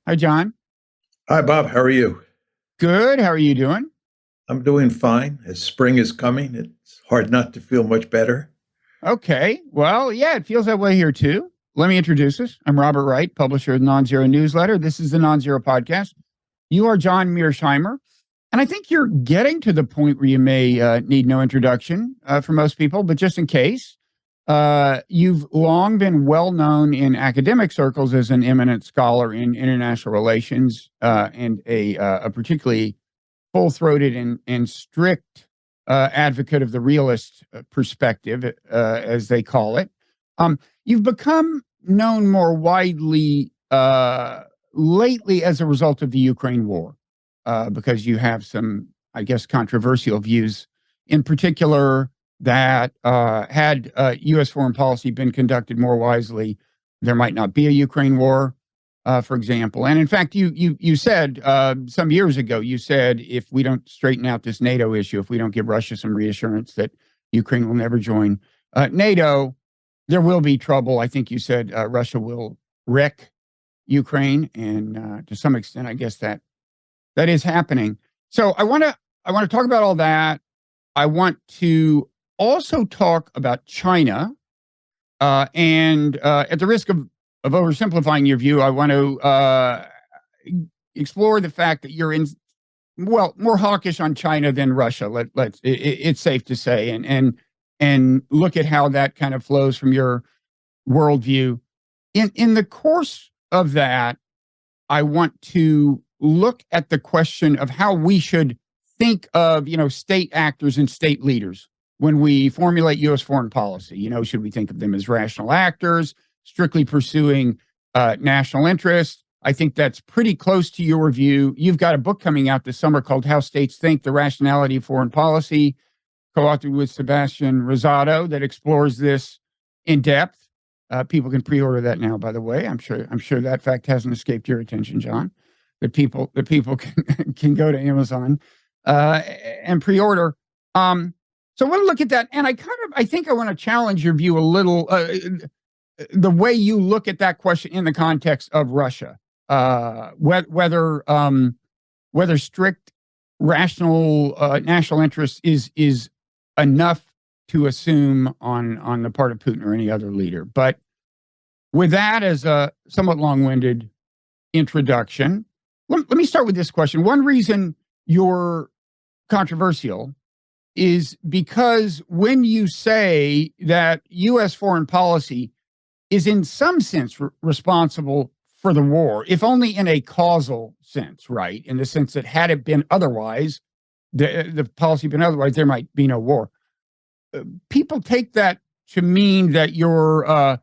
Hi, John. Hi, Bob. How are you? Good. How are you doing? I'm doing fine. As spring is coming, it's hard not to feel much better. Okay. Well, yeah, it feels that way here too. Let me introduce us. I'm Robert Wright, publisher of the Nonzero newsletter. This is the Nonzero podcast. You are John Mearsheimer. And I think you're getting to the point where you may need no introduction for most people, but just in case, you've long been well known in academic circles as an eminent scholar in international relations and a particularly full-throated and strict advocate of the realist perspective, as they call it. You've become known more widely lately as a result of the Ukraine war, because you have some, I guess, controversial views, in particular that had U.S. foreign policy been conducted more wisely, there might not be a Ukraine war, for example. And in fact, you said some years ago, you said if we don't straighten out this NATO issue, if we don't give Russia some reassurance that Ukraine will never join NATO, there will be trouble. I think you said Russia will wreck Ukraine, and to some extent, I guess that is happening. So I want to talk about all that. I want to also talk about China, and at the risk of oversimplifying your view, I want to explore the fact that you're more hawkish on China than Russia. It's safe to say, and look at how that kind of flows from your worldview. In the course of that, I want to look at the question of how we should think of, state actors and state leaders when we formulate U.S. foreign policy. Should we think of them as rational actors, strictly pursuing national interests? I think that's pretty close to your view. You've got a book coming out this summer called How States Think, the Rationality of Foreign Policy, co-authored with Sebastian Rosado, that explores this in depth. People can pre-order that now, by the way. I'm sure that fact hasn't escaped your attention, John. That people can go to Amazon and pre-order. So I want to look at that, and I think I want to challenge your view a little. The way you look at that question in the context of Russia, whether strict rational national interest is enough to assume on the part of Putin or any other leader. But with that as a somewhat long-winded introduction, let me start with this question. One reason you're controversial is because when you say that U.S. foreign policy is in some sense responsible for the war, if only in a causal sense, right? In the sense that had it been otherwise, the policy been otherwise, there might be no war. People take that to mean that you're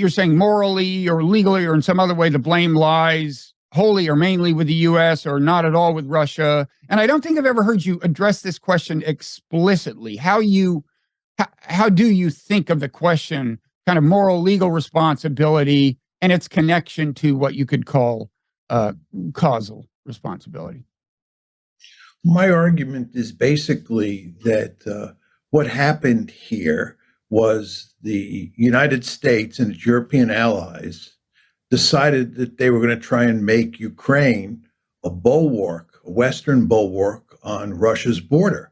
saying morally or legally or in some other way the blame lies wholly or mainly with the U.S. or not at all with Russia. And I don't think I've ever heard you address this question explicitly. How do you think of the question, kind of moral legal responsibility and its connection to what you could call causal responsibility? My argument is basically that what happened here was the United States and its European allies decided that they were going to try and make Ukraine a bulwark, a Western bulwark on Russia's border.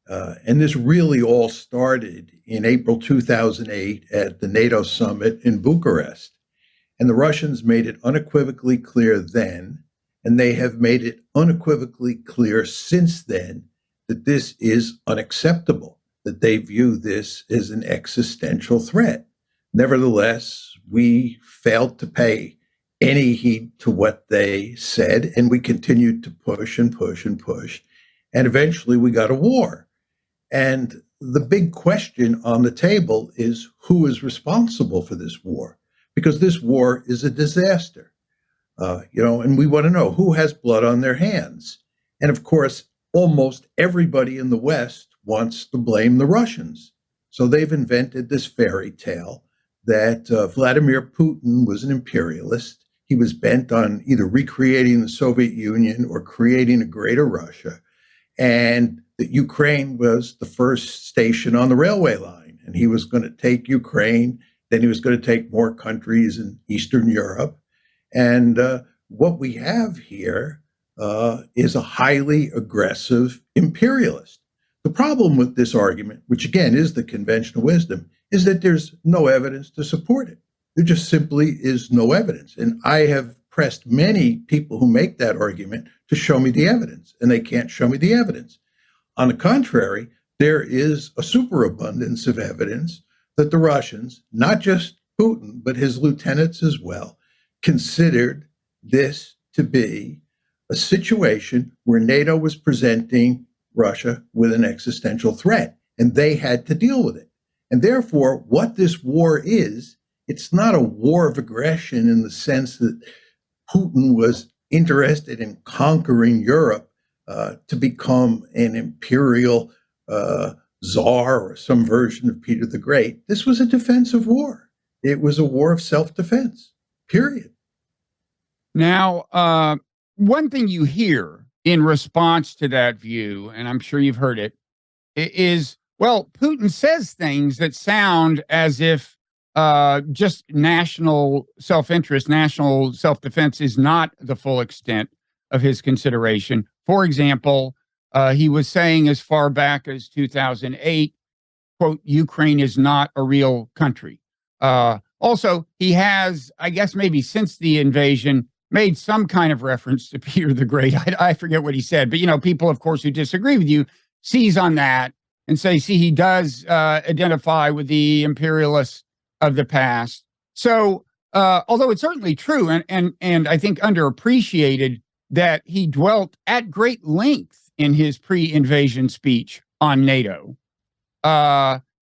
And this really all started in April 2008 at the NATO summit in Bucharest. And the Russians made it unequivocally clear then, and they have made it unequivocally clear since then, that this is unacceptable, that they view this as an existential threat. Nevertheless, we failed to pay any heed to what they said, and we continued to push and push and push. And eventually we got a war. And the big question on the table is who is responsible for this war? Because this war is a disaster. And we want to know who has blood on their hands. And of course, almost everybody in the West wants to blame the Russians. So they've invented this fairy tale that Vladimir Putin was an imperialist. He was bent on either recreating the Soviet Union or creating a greater Russia. And that Ukraine was the first station on the railway line. And he was going to take Ukraine Then he was going to take more countries in Eastern Europe. And what we have here is a highly aggressive imperialist. The problem with this argument, which again is the conventional wisdom, is that there's no evidence to support it. There just simply is no evidence. And I have pressed many people who make that argument to show me the evidence, and they can't show me the evidence. On the contrary, there is a superabundance of evidence that the Russians, not just Putin, but his lieutenants as well, considered this to be a situation where NATO was presenting Russia with an existential threat, and they had to deal with it. And therefore, what this war is, it's not a war of aggression in the sense that Putin was interested in conquering Europe to become an imperial czar or some version of Peter the Great. This was a defensive war. It was a war of self-defense, period. Now, one thing you hear in response to that view, and I'm sure you've heard it, is, well, Putin says things that sound as if just national self-interest, national self-defense is not the full extent of his consideration. For example, he was saying as far back as 2008, quote, Ukraine is not a real country. Also, he has, I guess maybe since the invasion, made some kind of reference to Peter the Great. I forget what he said, but, you know, people, of course, who disagree with you seize on that and say, see, he does identify with the imperialists of the past. So, although it's certainly true and I think underappreciated that he dwelt at great length in his pre-invasion speech on NATO,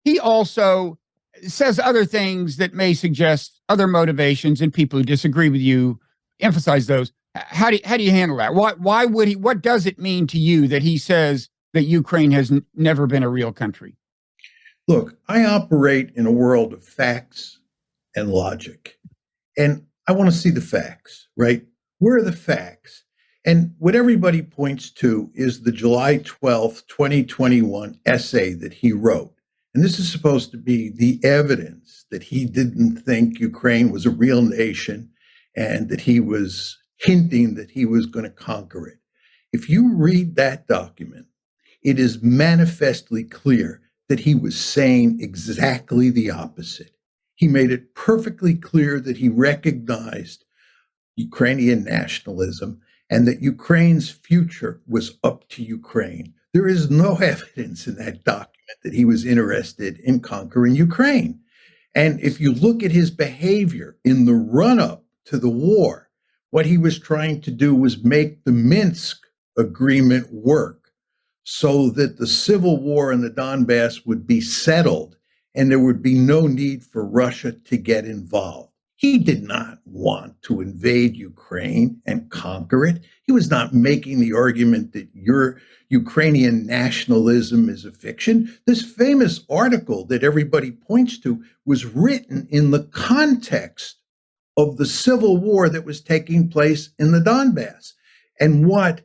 he also says other things that may suggest other motivations, and people who disagree with you emphasize those. How do you handle that? Why would he? What does it mean to you that he says that Ukraine has never been a real country? Look, I operate in a world of facts and logic, and I want to see the facts, right? Where are the facts? And what everybody points to is the July 12th, 2021 essay that he wrote. And this is supposed to be the evidence that he didn't think Ukraine was a real nation and that he was hinting that he was going to conquer it. If you read that document, it is manifestly clear that he was saying exactly the opposite. He made it perfectly clear that he recognized Ukrainian nationalism and that Ukraine's future was up to Ukraine. There is no evidence in that document that he was interested in conquering Ukraine. And if you look at his behavior in the run-up to the war, what he was trying to do was make the Minsk agreement work so that the civil war in the Donbass would be settled and there would be no need for Russia to get involved. He did not want to invade Ukraine and conquer it. He was not making the argument that your Ukrainian nationalism is a fiction. This famous article that everybody points to was written in the context of the civil war that was taking place in the Donbass. And what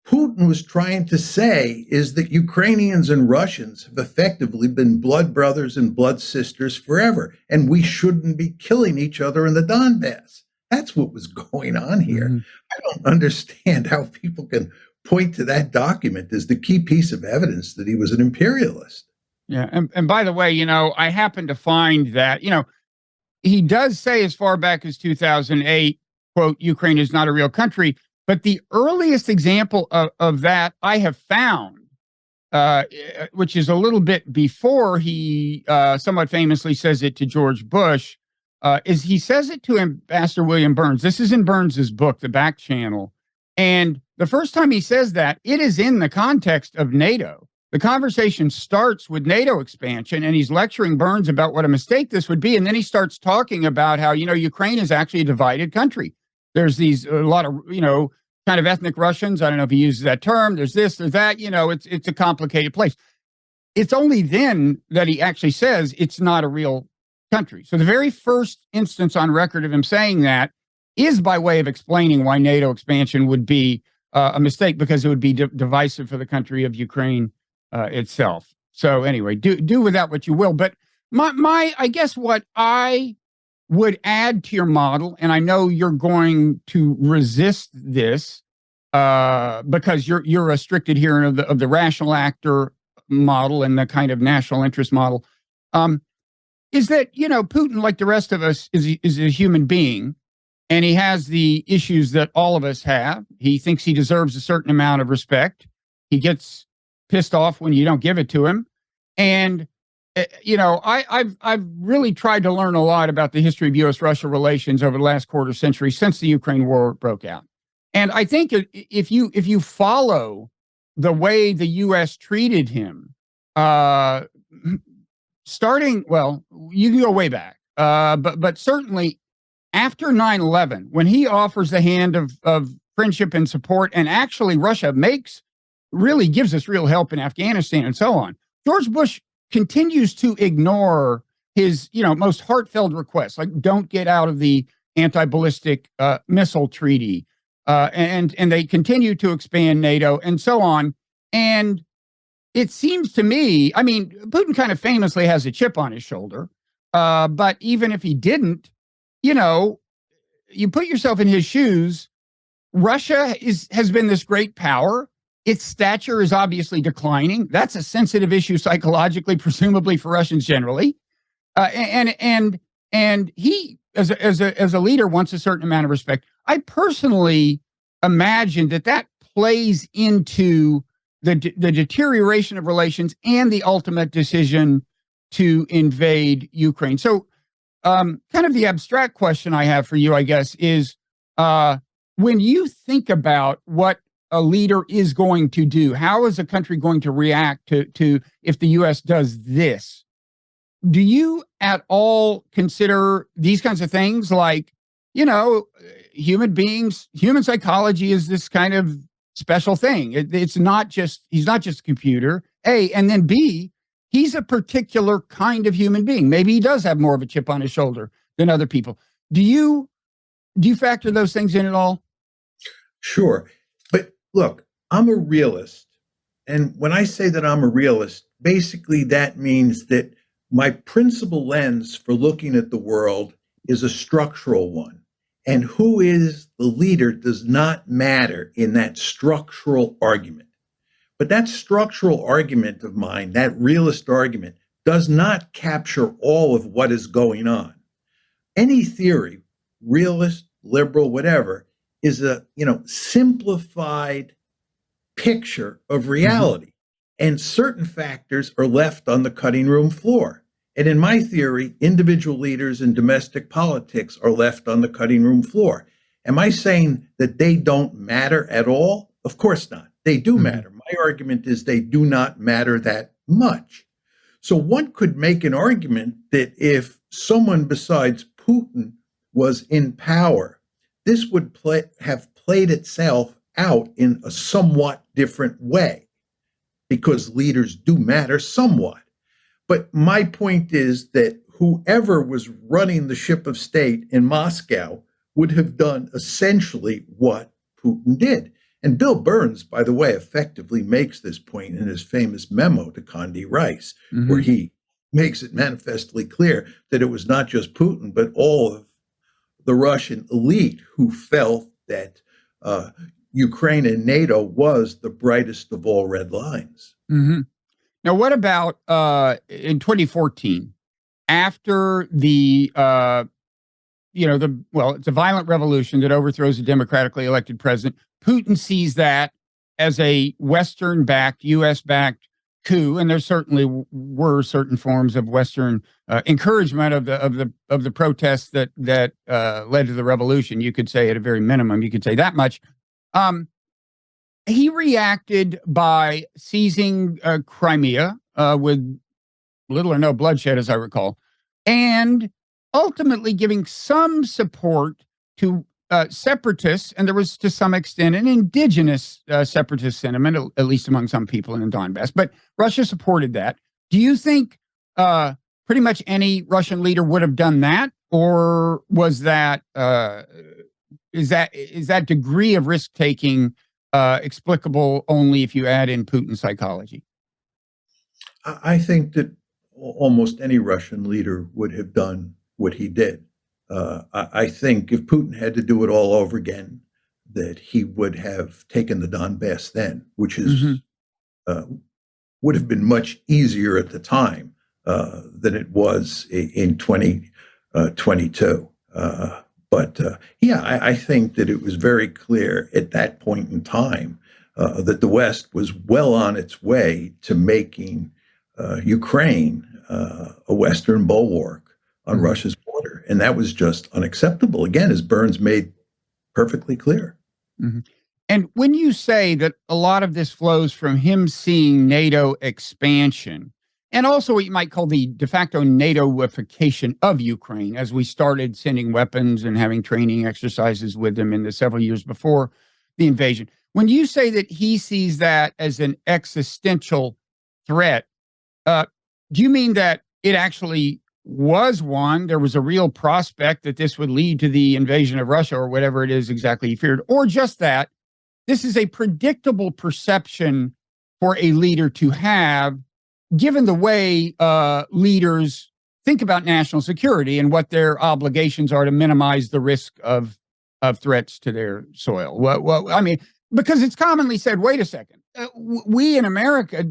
Putin was trying to say is that Ukrainians and Russians have effectively been blood brothers and blood sisters forever, and we shouldn't be killing each other in the Donbass. That's what was going on here. Mm-hmm. I don't understand how people can point to that document as the key piece of evidence that he was an imperialist. Yeah, and by the way, you know, I happen to find that, you know, he does say as far back as 2008, quote, Ukraine is not a real country. But the earliest example of that I have found, which is a little bit before he somewhat famously says it to George Bush, is he says it to Ambassador William Burns. This is in Burns's book, The Back Channel. And the first time he says that, it is in the context of NATO. The conversation starts with NATO expansion, and he's lecturing Burns about what a mistake this would be. And then he starts talking about how, you know, Ukraine is actually a divided country. There's a lot of, you know, kind of ethnic Russians. I don't know if he uses that term. There's this, there's that, you know, it's a complicated place. It's only then that he actually says it's not a real country. So the very first instance on record of him saying that is by way of explaining why NATO expansion would be a mistake, because it would be divisive for the country of Ukraine itself. So anyway, do with that what you will. But I guess what I would add to your model, and I know you're going to resist this because you're a strict adherent of the rational actor model and the kind of national interest model, is that, Putin, like the rest of us, is a human being, and he has the issues that all of us have. He thinks he deserves a certain amount of respect. He gets pissed off when you don't give it to him. And, I've really tried to learn a lot about the history of U.S.-Russia relations over the last quarter century since the Ukraine war broke out. And I think if you follow the way the U.S. treated him, starting, well, you can go way back, but certainly after 9/11, when he offers the hand of friendship and support, and actually Russia really gives us real help in Afghanistan and so on, George Bush continues to ignore his, most heartfelt requests, like don't get out of the anti-ballistic missile treaty, and they continue to expand NATO and so on. And it seems to me, I mean, Putin kind of famously has a chip on his shoulder, but even if he didn't, you put yourself in his shoes. Russia has been this great power. Its stature is obviously declining. That's a sensitive issue psychologically, presumably for Russians generally. And he, as a leader, wants a certain amount of respect. I personally imagine that plays into the deterioration of relations and the ultimate decision to invade Ukraine. So, kind of the abstract question I have for you, I guess, is when you think about what a leader is going to do, how is a country going to react to if the U.S. does this? Do you at all consider these kinds of things, like, human beings, human psychology is this kind of special thing. He's not just a computer, A, and then B, he's a particular kind of human being. Maybe he does have more of a chip on his shoulder than other people. Do you factor those things in at all? Sure. But look, I'm a realist. And when I say that I'm a realist, basically that means that my principal lens for looking at the world is a structural one. And who is the leader does not matter in that structural argument. But that structural argument of mine, that realist argument, does not capture all of what is going on. Any theory, realist, liberal, whatever, is a simplified picture of reality. Mm-hmm. And certain factors are left on the cutting room floor. And in my theory, individual leaders in domestic politics are left on the cutting room floor. Am I saying that they don't matter at all? Of course not. They do matter. My argument is they do not matter that much. So one could make an argument that if someone besides Putin was in power, this would have played itself out in a somewhat different way, because leaders do matter somewhat. But my point is that whoever was running the ship of state in Moscow would have done essentially what Putin did. And Bill Burns, by the way, effectively makes this point in his famous memo to Condi Rice, where he makes it manifestly clear that it was not just Putin, but all of the Russian elite who felt that Ukraine and NATO was the brightest of all red lines. Mm-hmm. Now, what about in 2014, after it's a violent revolution that overthrows a democratically elected president. Putin sees that as a Western-backed, U.S.-backed coup, and there certainly were certain forms of Western encouragement of the protests that led to the revolution. You could say, at a very minimum, you could say that much. He reacted by seizing Crimea with little or no bloodshed, as I recall, and ultimately giving some support to separatists, and there was to some extent an indigenous separatist sentiment, at least among some people in the Donbass. But Russia supported that. Do you think pretty much any Russian leader would have done that, or was that is that degree of risk taking explicable only if you add in Putin's psychology? I think that almost any Russian leader would have done what he did. I think if Putin had to do it all over again, that he would have taken the Donbass then, which is would have been much easier at the time than it was in 2022. I think that it was very clear at that point in time that the West was well on its way to making Ukraine a Western bulwark on Russia's border. And that was just unacceptable, again, as Burns made perfectly clear. And when you say that a lot of this flows from him seeing NATO expansion, and also what you might call the de facto NATOification of Ukraine, as we started sending weapons and having training exercises with them in the several years before the invasion. When you say that he sees that as an existential threat, do you mean that it actually was one? There was a real prospect that this would lead to the invasion of Russia or whatever it is exactly he feared, or just that this is a predictable perception for a leader to have, given the way leaders think about national security and what their obligations are to minimize the risk of threats to their soil. Well, I mean, because it's commonly said, wait a second, we in America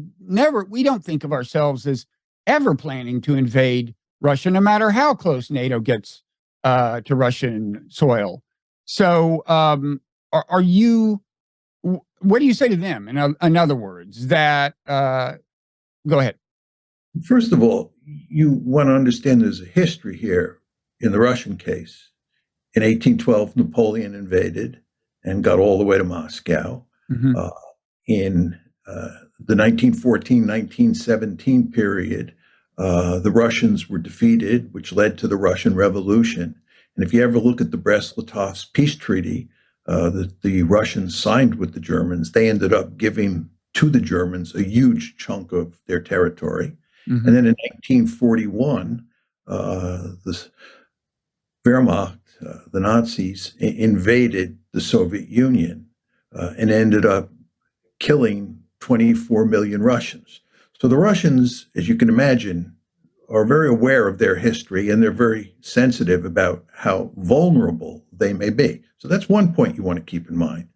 we don't think of ourselves as ever planning to invade Russia, no matter how close NATO gets to Russian soil. So are you, what do you say to them? In other words, that, go ahead. First of all, you want to understand there's a history here in the Russian case. In 1812, Napoleon invaded and got all the way to Moscow. In the 1914-1917 period, the Russians were defeated, which led to the Russian Revolution. And if you ever look at the Brest-Litovsk peace treaty that the Russians signed with the Germans, they ended up giving to the Germans a huge chunk of their territory. And then in 1941, the Wehrmacht, the Nazis, invaded the Soviet Union and ended up killing 24 million Russians. So the Russians, as you can imagine, are very aware of their history, and they're very sensitive about how vulnerable they may be. So that's one point you want to keep in mind.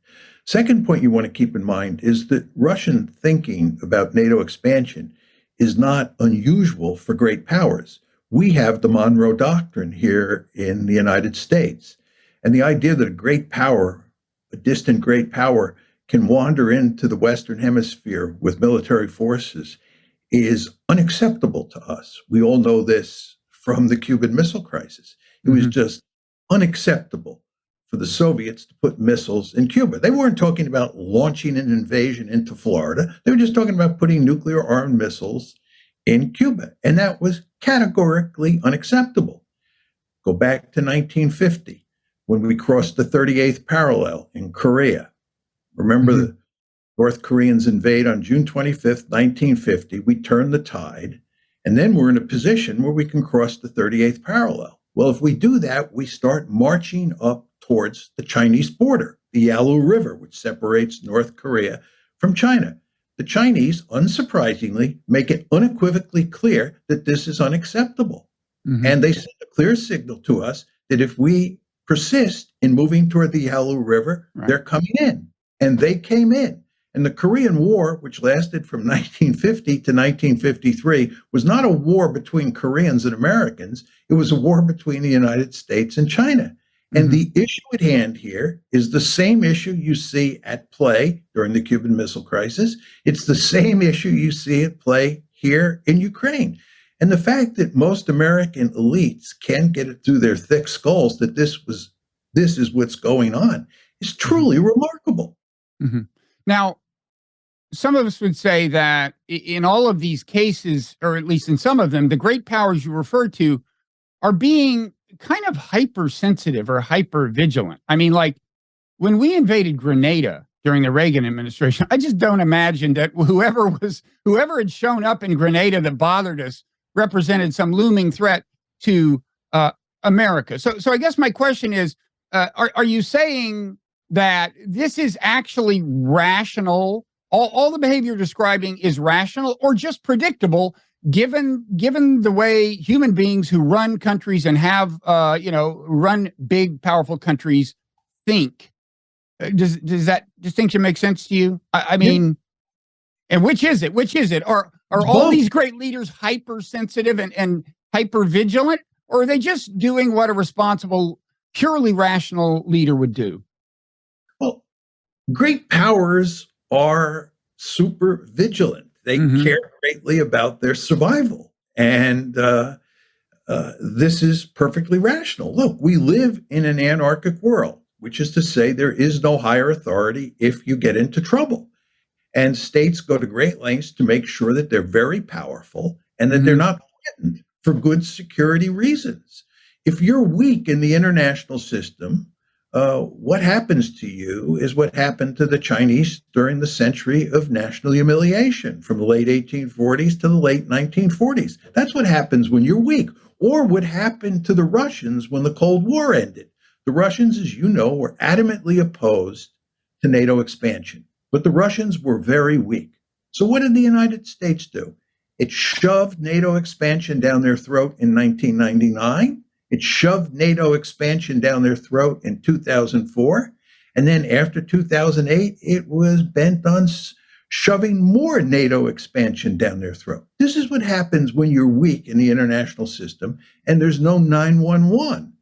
Second point you want to keep in mind is that Russian thinking about NATO expansion is not unusual for great powers. We have the Monroe Doctrine here in the United States. And the idea that a great power, a distant great power, can wander into the Western Hemisphere with military forces is unacceptable to us. We all know this from the Cuban Missile Crisis. It was just unacceptable for the Soviets to put missiles in Cuba. They weren't talking about launching an invasion into Florida. They were just talking about putting nuclear armed missiles in Cuba. And that was categorically unacceptable. Go back to 1950, when we crossed the 38th parallel in Korea. Remember the North Koreans invade on June 25th, 1950. We turn the tide, and then we're in a position where we can cross the 38th parallel. Well, if we do that, we start marching up towards the Chinese border, the Yalu River, which separates North Korea from China. The Chinese, unsurprisingly, make it unequivocally clear that this is unacceptable. And they send a clear signal to us that if we persist in moving toward the Yalu River, they're coming in. And they came in. And the Korean War, which lasted from 1950 to 1953, was not a war between Koreans and Americans. It was a war between the United States and China. And the issue at hand here is the same issue you see at play during the Cuban Missile Crisis. It's the same issue you see at play here in Ukraine. And the fact that most American elites can't get it through their thick skulls that this is what's going on is truly remarkable. Now, some of us would say that in all of these cases, or at least in some of them, the great powers you refer to are being kind of hypersensitive or hyper vigilant. I mean, like when we invaded Grenada during the Reagan administration, I just don't imagine that whoever had shown up in Grenada that bothered us represented some looming threat to America. So I guess my question is, are you saying that this is actually rational? All the behavior you're describing is rational or just predictable, given the way human beings who run countries and have run big, powerful countries think, does that distinction make sense to you? I mean, and which is it? Which is it? Are all these great leaders hypersensitive and hyper vigilant, or are they just doing what a responsible, purely rational leader would do? Well, great powers are super vigilant. They care greatly about their survival. And this is perfectly rational. Look, we live in an anarchic world, which is to say there is no higher authority if you get into trouble. And states go to great lengths to make sure that they're very powerful and that they're not threatened for good security reasons. If you're weak in the international system, what happens to you is what happened to the Chinese during the century of national humiliation from the late 1840s to the late 1940s. That's what happens when you're weak, or what happened to the Russians when the Cold War ended. The Russians, as you know, were adamantly opposed to NATO expansion, but the Russians were very weak. So what did the United States do? It shoved NATO expansion down their throat in 1999. It shoved NATO expansion down their throat in 2004. And then after 2008, it was bent on shoving more NATO expansion down their throat. This is what happens when you're weak in the international system and there's no 911.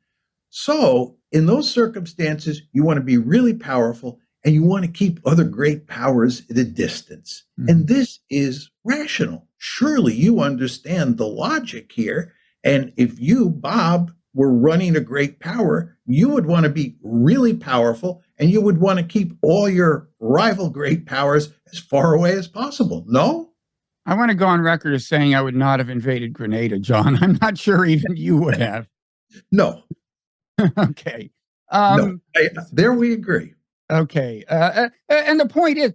So in those circumstances, you want to be really powerful and you want to keep other great powers at a distance. And this is rational. Surely you understand the logic here. And if you, Bob, were running a great power, you would want to be really powerful and you would want to keep all your rival great powers as far away as possible. No? I want to go on record as saying I would not have invaded Grenada, John. I'm not sure even you would have. No. Okay. No. There we agree. Okay. And the point is,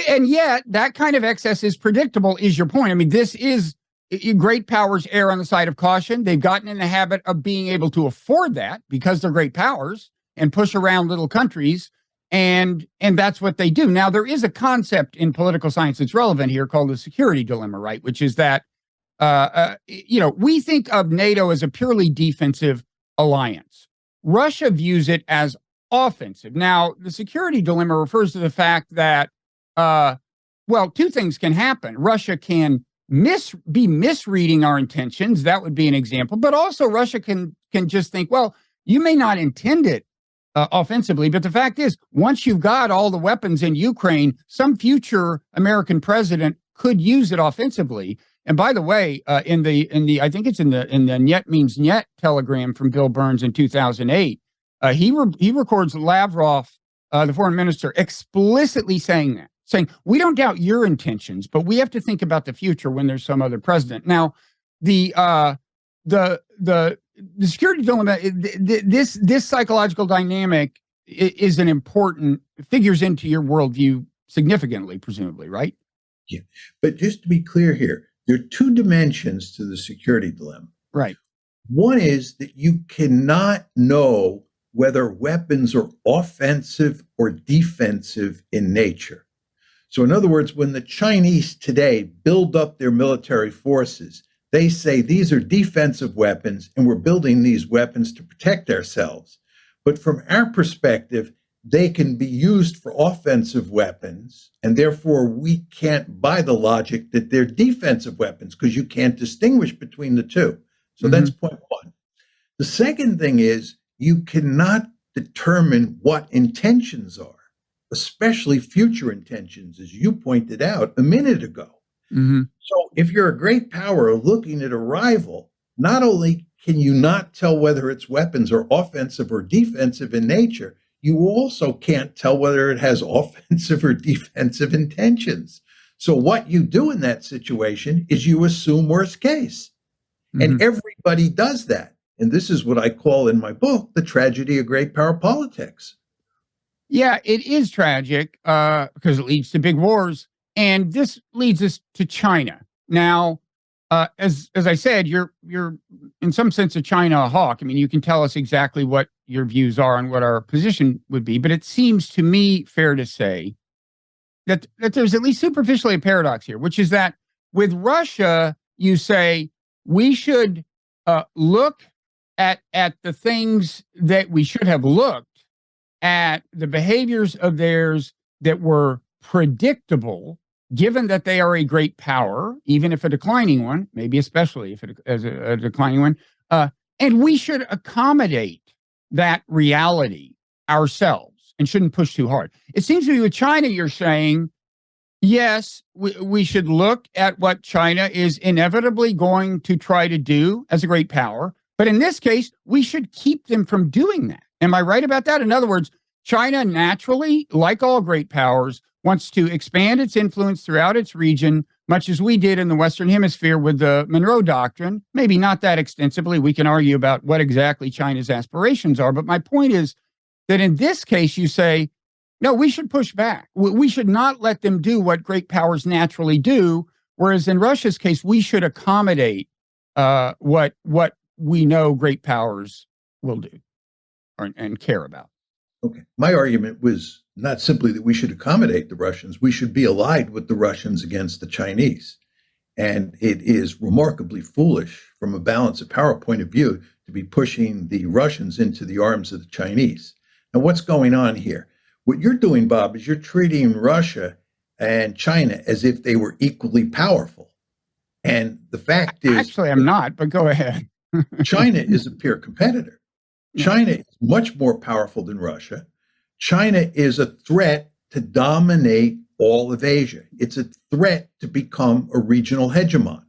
and yet that kind of excess is predictable, is your point. I mean, this is great powers err on the side of caution. They've gotten in the habit of being able to afford that because they're great powers and push around little countries. And that's what they do. Now, there is a concept in political science that's relevant here called the security dilemma, right? Which is that, we think of NATO as a purely defensive alliance. Russia views it as offensive. Now, the security dilemma refers to the fact that, two things can happen. Russia can be misreading our intentions. That would be an example. But also Russia can just think, well, you may not intend it offensively, but the fact is, once you've got all the weapons in Ukraine, some future American president could use it offensively. And by the way, I think it's in the Niet means Niet telegram from Bill Burns in 2008, he records Lavrov, the foreign minister, explicitly saying we don't doubt your intentions, but we have to think about the future when there's some other president. Now, the security dilemma, this psychological dynamic is an important, figures into your worldview significantly, presumably, right? Yeah, but just to be clear here, there are two dimensions to the security dilemma. Right. One is that you cannot know whether weapons are offensive or defensive in nature. So in other words, when the Chinese today build up their military forces, they say these are defensive weapons and we're building these weapons to protect ourselves. But from our perspective, they can be used for offensive weapons, and therefore we can't buy the logic that they're defensive weapons because you can't distinguish between the two. So that's point one. The second thing is you cannot determine what intentions are, especially future intentions, as you pointed out a minute ago. So if you're a great power looking at a rival, not only can you not tell whether its weapons are offensive or defensive in nature, you also can't tell whether it has offensive or defensive intentions. So what you do in that situation is you assume worst case. And everybody does that. And this is what I call in my book, the tragedy of great power politics. Yeah, it is tragic because it leads to big wars. And this leads us to China. Now, as I said, you're in some sense a China hawk. I mean, you can tell us exactly what your views are and what our position would be. But it seems to me fair to say that there's at least superficially a paradox here, which is that with Russia, you say we should look at the things that we should have looked at, the behaviors of theirs that were predictable, given that they are a great power, even if a declining one, maybe especially if it as a declining one, and we should accommodate that reality ourselves and shouldn't push too hard. It seems to me with China, you're saying, yes, we should look at what China is inevitably going to try to do as a great power. But in this case, we should keep them from doing that. Am I right about that? In other words, China naturally, like all great powers, wants to expand its influence throughout its region, much as we did in the Western Hemisphere with the Monroe Doctrine. Maybe not that extensively. We can argue about what exactly China's aspirations are. But my point is that in this case, you say, no, we should push back. We should not let them do what great powers naturally do. Whereas in Russia's case, we should accommodate what we know great powers will do and care about. Okay. My argument was not simply that we should accommodate the Russians, we should be allied with the Russians against the Chinese. And it is remarkably foolish from a balance of power point of view to be pushing the Russians into the arms of the Chinese. Now, what's going on here? What you're doing, Bob, is you're treating Russia and China as if they were equally powerful. And the fact is... Actually, I'm not, but go ahead. China is a peer competitor. China is much more powerful than Russia. China is a threat to dominate all of Asia. It's a threat to become a regional hegemon.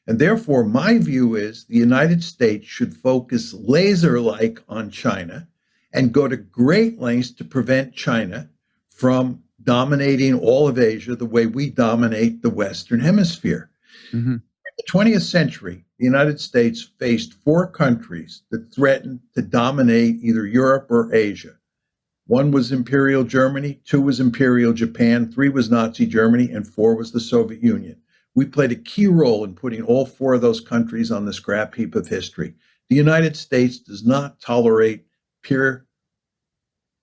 And therefore, my view is the United States should focus laser-like on China and go to great lengths to prevent China from dominating all of Asia the way we dominate the Western Hemisphere. Mm-hmm. In the 20th century, the United States faced 4 countries that threatened to dominate either Europe or Asia. 1 was Imperial Germany, 2 was Imperial Japan, 3 was Nazi Germany, and 4 was the Soviet Union. We played a key role in putting all 4 of those countries on the scrap heap of history. The United States does not tolerate pure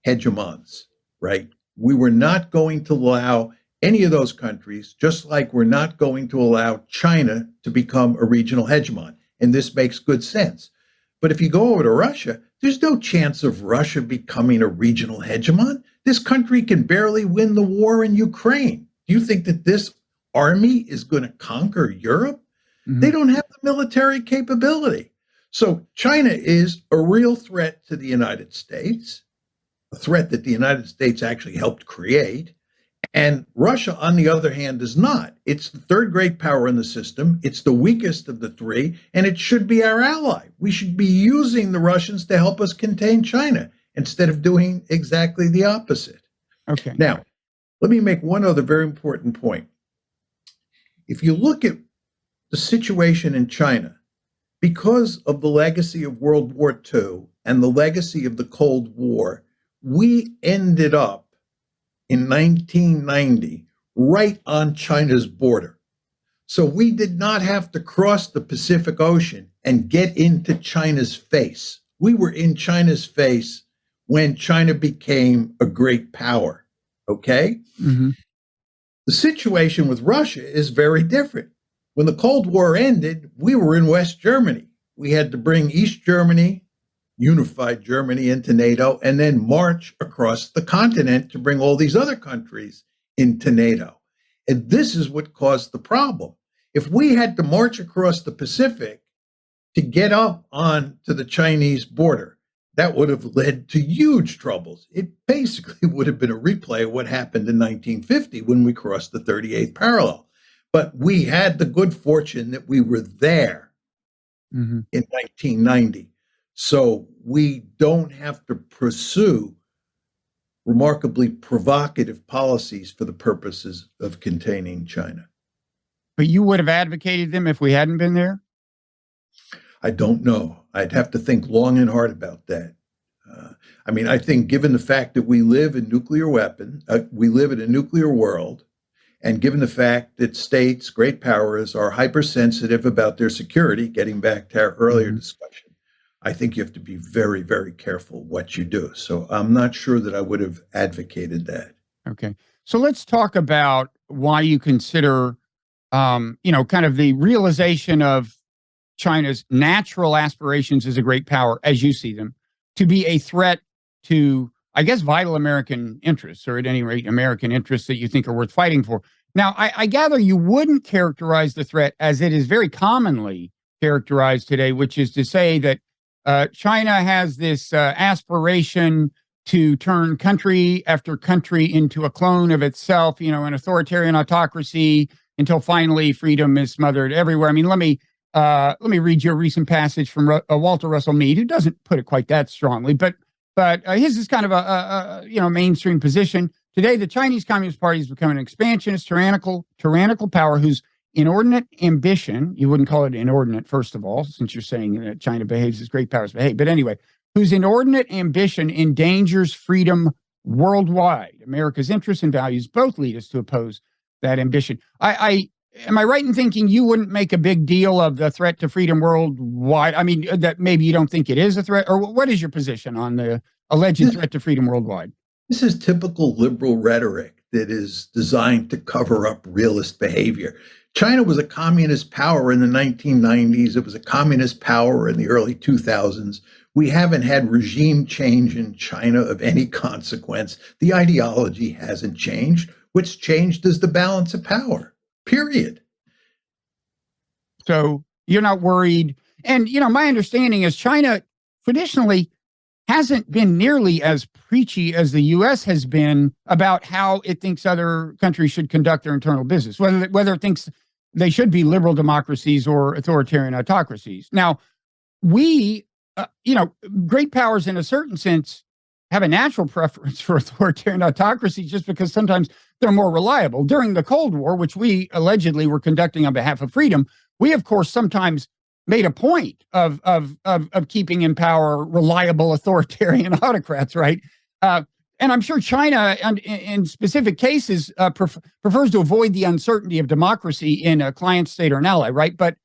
hegemons, right? We were not going to allow any of those countries, just like we're not going to allow China to become a regional hegemon. And this makes good sense. But if you go over to Russia, there's no chance of Russia becoming a regional hegemon. This country can barely win the war in Ukraine. Do you think that this army is going to conquer Europe? Mm-hmm. They don't have the military capability. So China is a real threat to the United States, a threat that the United States actually helped create. And Russia, on the other hand, is not. It's the 3rd great power in the system. It's the weakest of the 3, and it should be our ally. We should be using the Russians to help us contain China instead of doing exactly the opposite. Okay. Now, let me make one other very important point. If you look at the situation in China, because of the legacy of World War II and the legacy of the Cold War, we ended up in 1990, right on China's border. So we did not have to cross the Pacific Ocean and get into China's face. We were in China's face when China became a great power, okay? Mm-hmm. The situation with Russia is very different. When the Cold War ended, we were in West Germany. We had to bring East Germany, unified Germany, into NATO, and then march across the continent to bring all these other countries into NATO. And this is what caused the problem. If we had to march across the Pacific to get up on to the Chinese border, that would have led to huge troubles. It basically would have been a replay of what happened in 1950 when we crossed the 38th parallel. But we had the good fortune that we were there in 1990. So we don't have to pursue remarkably provocative policies for the purposes of containing China. But you would have advocated them if we hadn't been there? I don't know. I'd have to think long and hard about that. I think given the fact that we live in we live in a nuclear world, and given the fact that states, great powers, are hypersensitive about their security, getting back to our earlier discussion, I think you have to be very, very careful what you do. So I'm not sure that I would have advocated that. Okay. So let's talk about why you consider kind of the realization of China's natural aspirations as a great power, as you see them, to be a threat to, I guess, vital American interests, or at any rate, American interests that you think are worth fighting for. Now, I gather you wouldn't characterize the threat as it is very commonly characterized today, which is to say that China has this aspiration to turn country after country into a clone of itself, an authoritarian autocracy, until finally freedom is smothered everywhere. I mean, let me read you a recent passage from Walter Russell Mead, who doesn't put it quite that strongly, but his is kind of a mainstream position. Today, the Chinese Communist Party has become an expansionist, tyrannical power whose inordinate ambition, you wouldn't call it inordinate, first of all, since you're saying that China behaves as great powers behave, but anyway, whose inordinate ambition endangers freedom worldwide. America's interests and values both lead us to oppose that ambition. Am I right in thinking you wouldn't make a big deal of the threat to freedom worldwide? I mean, that maybe you don't think it is a threat, or what is your position on the alleged threat to freedom worldwide? This is typical liberal rhetoric that is designed to cover up realist behavior. China was a communist power in the 1990s. It was a communist power in the early 2000s. We haven't had regime change in China of any consequence. The ideology hasn't changed. What's changed is the balance of power. Period. So you're not worried. And, my understanding is China traditionally hasn't been nearly as preachy as the U.S. has been about how it thinks other countries should conduct their internal business, whether it thinks they should be liberal democracies or authoritarian autocracies. Now, we, great powers in a certain sense have a natural preference for authoritarian autocracy just because sometimes they're more reliable. During the Cold War, which we allegedly were conducting on behalf of freedom, we, of course, sometimes made a point of keeping in power reliable authoritarian autocrats, right? And I'm sure China, in specific cases, prefers to avoid the uncertainty of democracy in a client state or an ally, right? But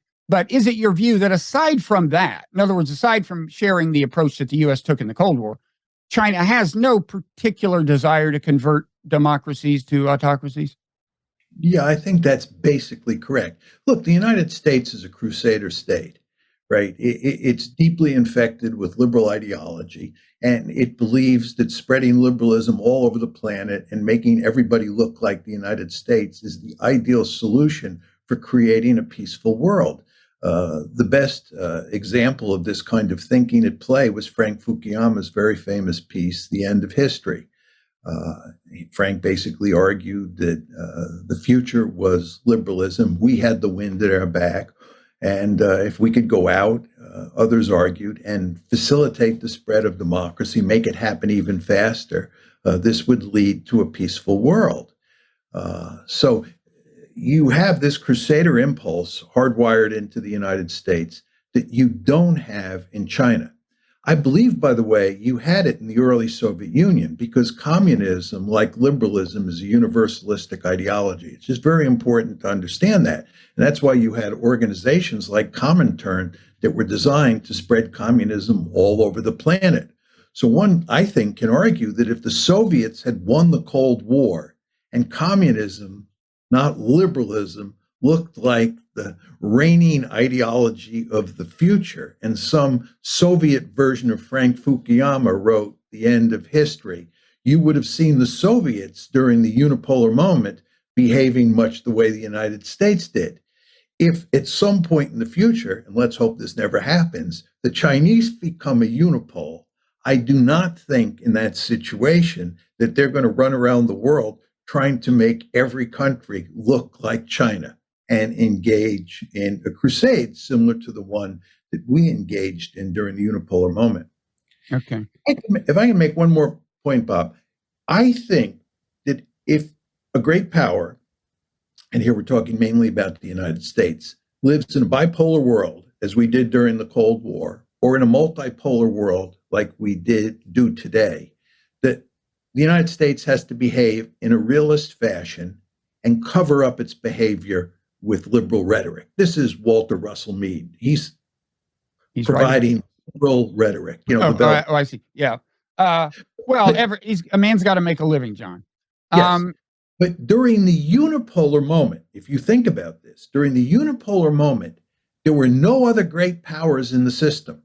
is it your view that aside from that, in other words, aside from sharing the approach that the U.S. took in the Cold War, China has no particular desire to convert democracies to autocracies? Yeah, I think that's basically correct. Look, the United States is a crusader state, right? It's deeply infected with liberal ideology, and it believes that spreading liberalism all over the planet and making everybody look like the United States is the ideal solution for creating a peaceful world. The best example of this kind of thinking at play was Frank Fukuyama's very famous piece, The End of History. Frank basically argued that the future was liberalism. We had the wind at our back. And if we could go out, others argued, and facilitate the spread of democracy, make it happen even faster, this would lead to a peaceful world. So you have this crusader impulse hardwired into the United States that you don't have in China. I believe, by the way, you had it in the early Soviet Union because communism, like liberalism, is a universalistic ideology. It's just very important to understand that. And that's why you had organizations like Comintern that were designed to spread communism all over the planet. So one, I think, can argue that if the Soviets had won the Cold War and communism, not liberalism, looked like the reigning ideology of the future, and some Soviet version of Frank Fukuyama wrote The End of History, you would have seen the Soviets during the unipolar moment behaving much the way the United States did. If at some point in the future, and let's hope this never happens, the Chinese become a unipole, I do not think in that situation that they're going to run around the world trying to make every country look like China and engage in a crusade similar to the one that we engaged in during the unipolar moment. Okay. If I can make one more point, Bob, I think that if a great power, and here we're talking mainly about the United States, lives in a bipolar world, as we did during the Cold War, or in a multipolar world like we do today, that the United States has to behave in a realist fashion and cover up its behavior with liberal rhetoric. This is Walter Russell Mead. He's providing right. liberal rhetoric. I see. Yeah. A man's got to make a living, John. Yes. But during the unipolar moment, if you think about this, during the unipolar moment, there were no other great powers in the system.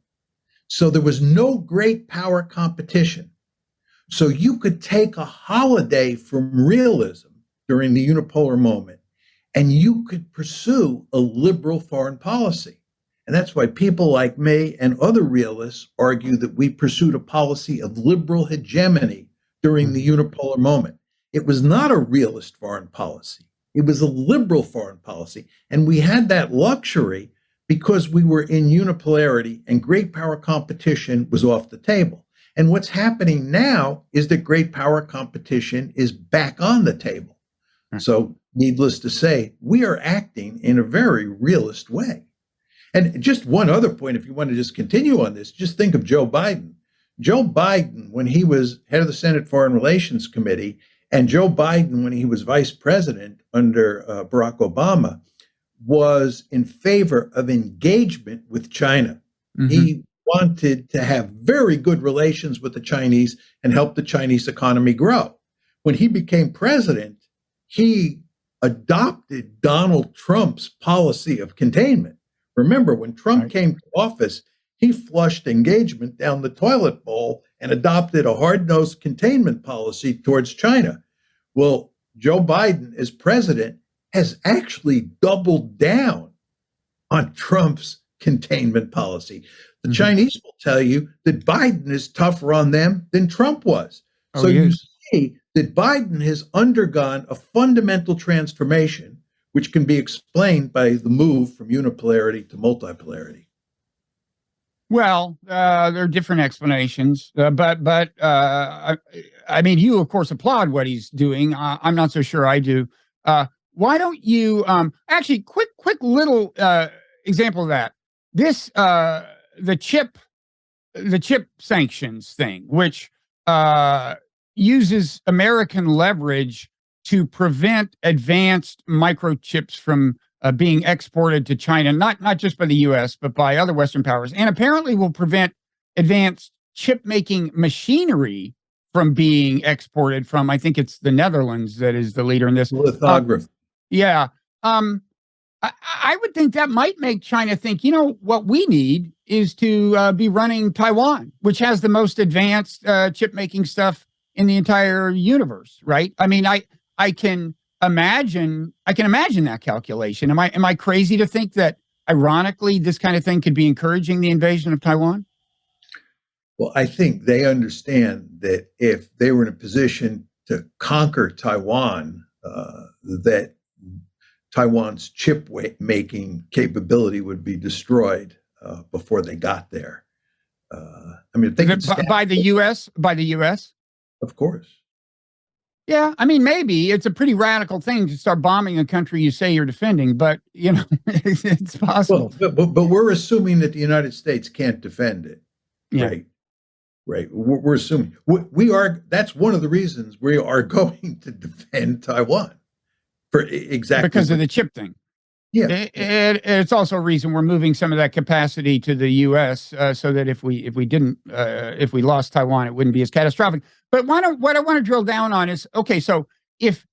So there was no great power competition. So you could take a holiday from realism during the unipolar moment, and you could pursue a liberal foreign policy. And that's why people like me and other realists argue that we pursued a policy of liberal hegemony during the unipolar moment. It was not a realist foreign policy. It was a liberal foreign policy. And we had that luxury because we were in unipolarity and great power competition was off the table. And what's happening now is that great power competition is back on the table. So, needless to say, we are acting in a very realist way. And just one other point, if you want to just continue on this, just think of Joe Biden. Joe Biden, when he was head of the Senate Foreign Relations Committee, and Joe Biden, when he was vice president under Barack Obama, was in favor of engagement with China. Mm-hmm. He wanted to have very good relations with the Chinese and help the Chinese economy grow. When he became president, he adopted Donald Trump's policy of containment. Remember, when Trump came to office, he flushed engagement down the toilet bowl and adopted a hard-nosed containment policy towards China. Well, Joe Biden, as president, has actually doubled down on Trump's containment policy. The Chinese will tell you that Biden is tougher on them than Trump was. So you see that Biden has undergone a fundamental transformation, which can be explained by the move from unipolarity to multipolarity. Well, there are different explanations, but I mean, you of course applaud what he's doing. I'm not so sure I do. Why don't you actually quick little example of that? This the chip sanctions thing, which uses American leverage to prevent advanced microchips from being exported to China, not just by the U.S., but by other Western powers, and apparently will prevent advanced chip-making machinery from being exported from, I think it's the Netherlands that is the leader in this. Lithography. Yeah. I would think that might make China think, what we need is to be running Taiwan, which has the most advanced chip-making stuff in the entire universe, right? I mean, I can imagine that calculation. Am I crazy to think that, ironically, this kind of thing could be encouraging the invasion of Taiwan? Well, I think they understand that if they were in a position to conquer Taiwan, that Taiwan's chip making capability would be destroyed before they got there. I mean, by the U.S. Of course. Yeah, I mean, maybe it's a pretty radical thing to start bombing a country you say you're defending, but it's possible. Well, but we're assuming that the United States can't defend it, right? Right. We're assuming we are. That's one of the reasons we are going to defend Taiwan for exactly because of the chip thing. Yeah, it's also a reason we're moving some of that capacity to the U.S. So that if we lost Taiwan, it wouldn't be as catastrophic. But what I want to drill down on is, okay, so if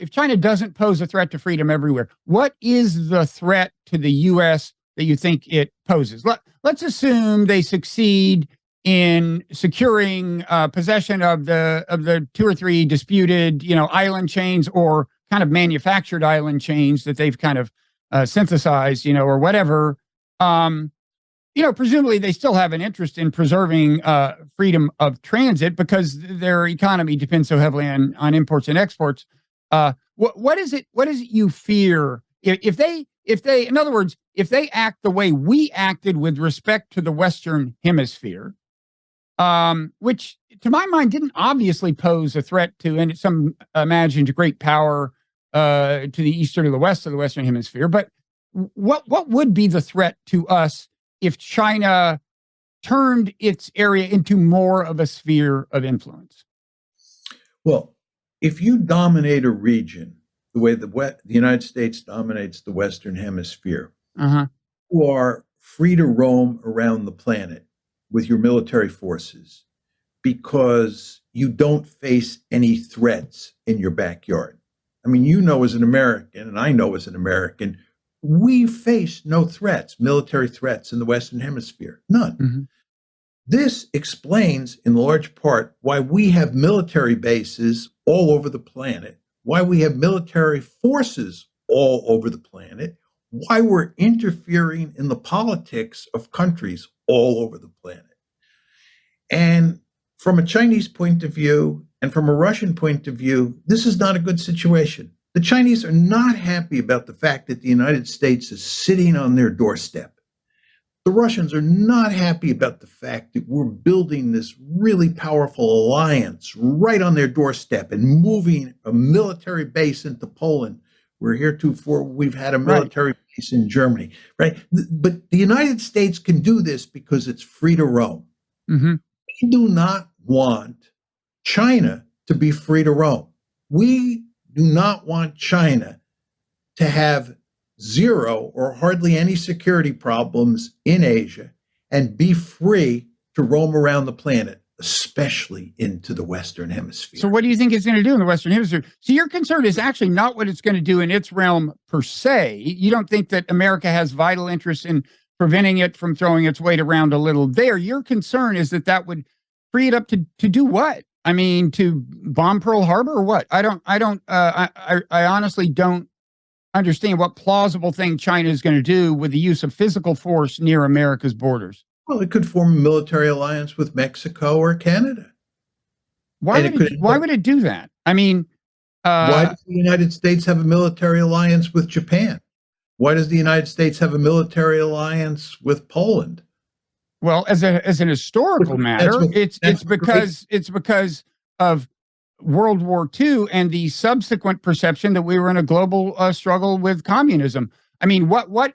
China doesn't pose a threat to freedom everywhere, what is the threat to the U.S. that you think it poses? Let's assume they succeed in securing possession of the 2 or 3 disputed, island chains or kind of manufactured island chains that they've kind of synthesized, or whatever. Presumably they still have an interest in preserving freedom of transit because their economy depends so heavily on imports and exports. What is it you fear if they, in other words, if they act the way we acted with respect to the Western Hemisphere, which to my mind didn't obviously pose a threat to some imagined great power to the east or to the west of the Western Hemisphere, but what would be the threat to us if China turned its area into more of a sphere of influence? Well, if you dominate a region the way the United States dominates the Western Hemisphere, you are free to roam around the planet with your military forces, because you don't face any threats in your backyard. I mean, you know, as an American, and I know as an American, we face no threats, military threats in the Western Hemisphere. None. Mm-hmm. This explains, in large part, why we have military bases all over the planet, why we have military forces all over the planet, why we're interfering in the politics of countries all over the planet. And from a Chinese point of view and from a Russian point of view, this is not a good situation. The Chinese are not happy about the fact that the United States is sitting on their doorstep. The Russians are not happy about the fact that we're building this really powerful alliance right on their doorstep and moving a military base into Poland, where heretofore we've had a military base in Germany, right? But the United States can do this because it's free to roam. Mm-hmm. We do not want China to be free to roam. We do not want China to have zero or hardly any security problems in Asia and be free to roam around the planet, especially into the Western Hemisphere. So what do you think it's going to do in the Western Hemisphere? So your concern is actually not what it's going to do in its realm per se. You don't think that America has vital interest in preventing it from throwing its weight around a little there. Your concern is that that would free it up to do what? I mean, to bomb Pearl Harbor or what? I honestly don't understand what plausible thing China is going to do with the use of physical force near America's borders. Well, it could form a military alliance with Mexico or Canada. Why would it do that? I mean, why does the United States have a military alliance with Japan? Why does the United States have a military alliance with Poland? Well, as an historical matter, it's because of World War II and the subsequent perception that we were in a global struggle with communism. I mean, what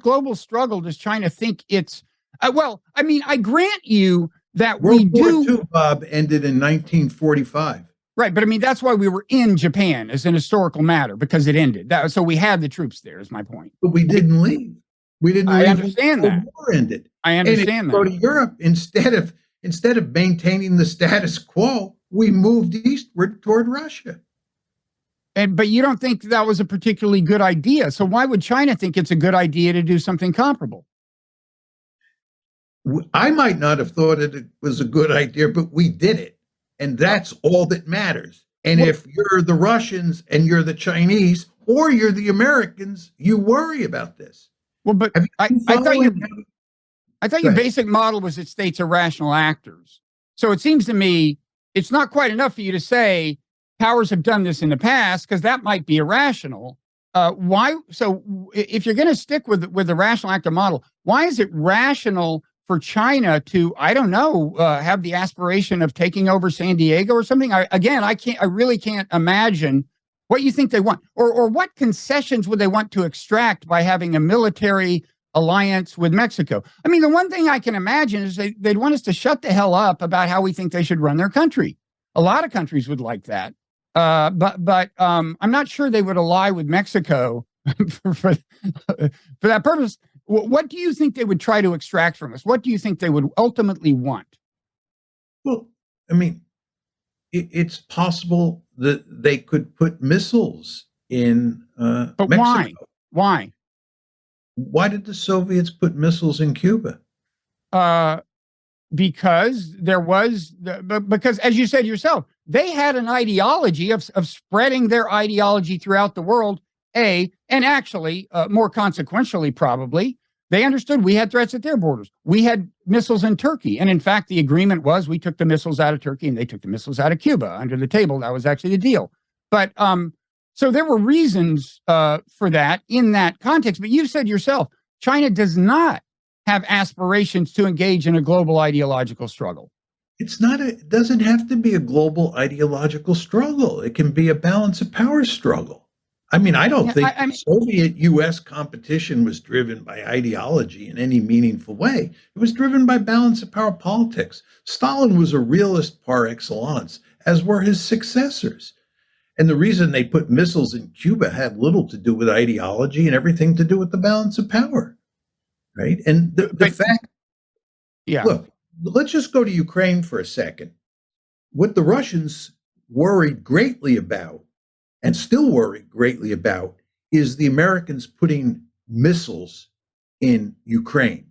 global struggle does China think it's? Well, I mean, I grant you that World War II, Bob, ended in 1945. Right, but I mean, that's why we were in Japan as an historical matter, because it ended. So we had the troops there, is my point. But we didn't leave. We didn't leave. I understand that. The war ended. I understand that. Go to Europe instead of maintaining the status quo, we moved eastward toward Russia. But you don't think that was a particularly good idea. So why would China think it's a good idea to do something comparable? I might not have thought it was a good idea, but we did it. And that's all that matters. And if you're the Russians and you're the Chinese or you're the Americans, you worry about this. Well, but I thought your basic model was that states are rational actors. So it seems to me it's not quite enough for you to say powers have done this in the past, because that might be irrational. Why? So if you're going to stick with the rational actor model, why is it rational for China to, I don't know, have the aspiration of taking over San Diego or something? I really can't imagine what you think they want, or what concessions would they want to extract by having a military alliance with Mexico. I mean, the one thing I can imagine is they'd want us to shut the hell up about how we think they should run their country. A lot of countries would like that. But I'm not sure they would ally with Mexico for that purpose. What do you think they would try to extract from us? What do you think they would ultimately want? Well, I mean, it's possible that they could put missiles in but Mexico. Why? Why did the Soviets put missiles in Cuba? Because because, as you said yourself, they had an ideology of spreading their ideology throughout the world. And actually, more consequentially, probably, they understood we had threats at their borders. We had missiles in Turkey. And in fact, the agreement was we took the missiles out of Turkey and they took the missiles out of Cuba under the table. That was actually the deal. But so there were reasons for that in that context. But you said yourself, China does not have aspirations to engage in a global ideological struggle. It doesn't have to be a global ideological struggle. It can be a balance of power struggle. I mean, I don't think Soviet-U.S. competition was driven by ideology in any meaningful way. It was driven by balance of power politics. Stalin was a realist par excellence, as were his successors. And the reason they put missiles in Cuba had little to do with ideology and everything to do with the balance of power, right? And the fact, look, let's just go to Ukraine for a second. What the Russians worried greatly about, and still worry greatly about, is the Americans putting missiles in Ukraine.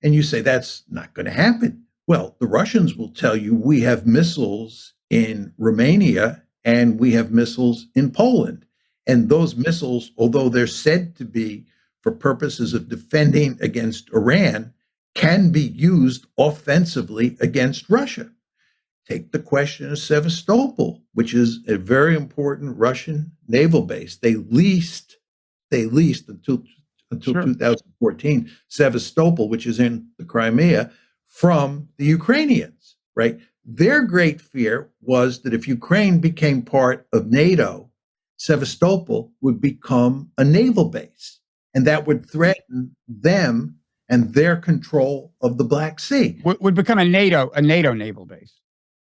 And you say that's not going to happen. Well, the Russians will tell you we have missiles in Romania and we have missiles in Poland. And those missiles, although they're said to be for purposes of defending against Iran, can be used offensively against Russia. Take the question of Sevastopol, which is a very important Russian naval base. They leased until Sure. 2014 Sevastopol, which is in the Crimea, from the Ukrainians, right? Their great fear was that if Ukraine became part of NATO, Sevastopol would become a naval base, and that would threaten them and their control of the Black Sea. Would become a NATO naval base.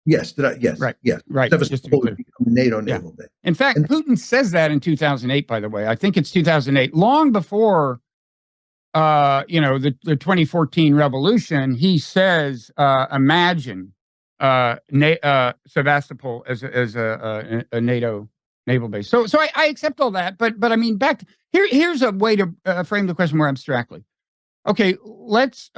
Yes, yes, right, yes. right. Sevastopol would become a NATO Yeah. naval base. In fact, Putin says that in 2008. By the way, I think it's 2008, long before, the 2014 revolution. He says, imagine Sevastopol as a NATO naval base. So I accept all that, but I mean, here's a way to frame the question more abstractly. Okay, let's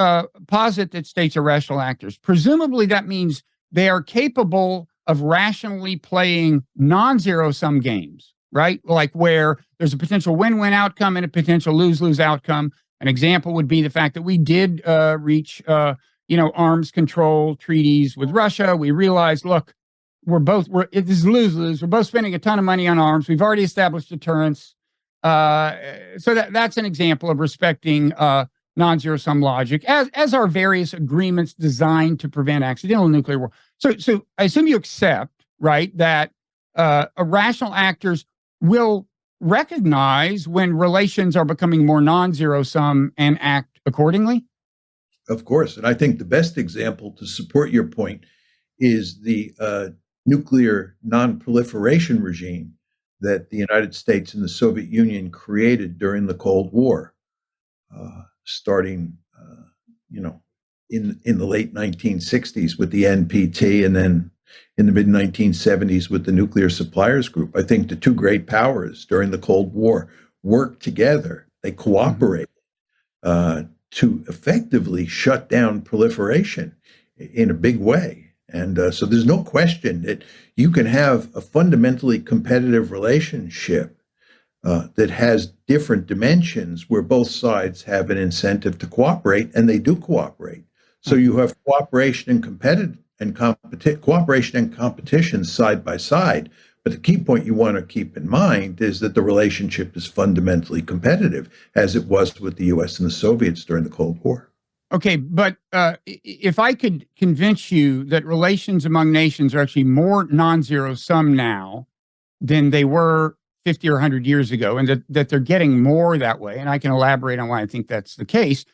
posit that states are rational actors. Presumably, that means they are capable of rationally playing non-zero-sum games, right? Like where there's a potential win-win outcome and a potential lose-lose outcome. An example would be the fact that we did reach, arms control treaties with Russia. We realized, look, this is lose-lose. We're both spending a ton of money on arms. We've already established deterrence. So that's an example of respecting non-zero-sum logic, as are various agreements designed to prevent accidental nuclear war. So I assume you accept, right, that rational actors will recognize when relations are becoming more non-zero-sum and act accordingly? Of course. And I think the best example to support your point is the nuclear non-proliferation regime that the United States and the Soviet Union created during the Cold War, starting, in the late 1960s with the NPT, and then in the mid 1970s with the Nuclear Suppliers Group. I think the two great powers during the Cold War worked together. They cooperated to effectively shut down proliferation in a big way. And so there's no question that you can have a fundamentally competitive relationship that has different dimensions where both sides have an incentive to cooperate, and they do cooperate. So you have cooperation and competition side by side. But the key point you want to keep in mind is that the relationship is fundamentally competitive, as it was with the U.S. and the Soviets during the Cold War. Okay, but if I could convince you that relations among nations are actually more non-zero-sum now than they were 50 or 100 years ago, and that they're getting more that way, and I can elaborate on why I think that's the case,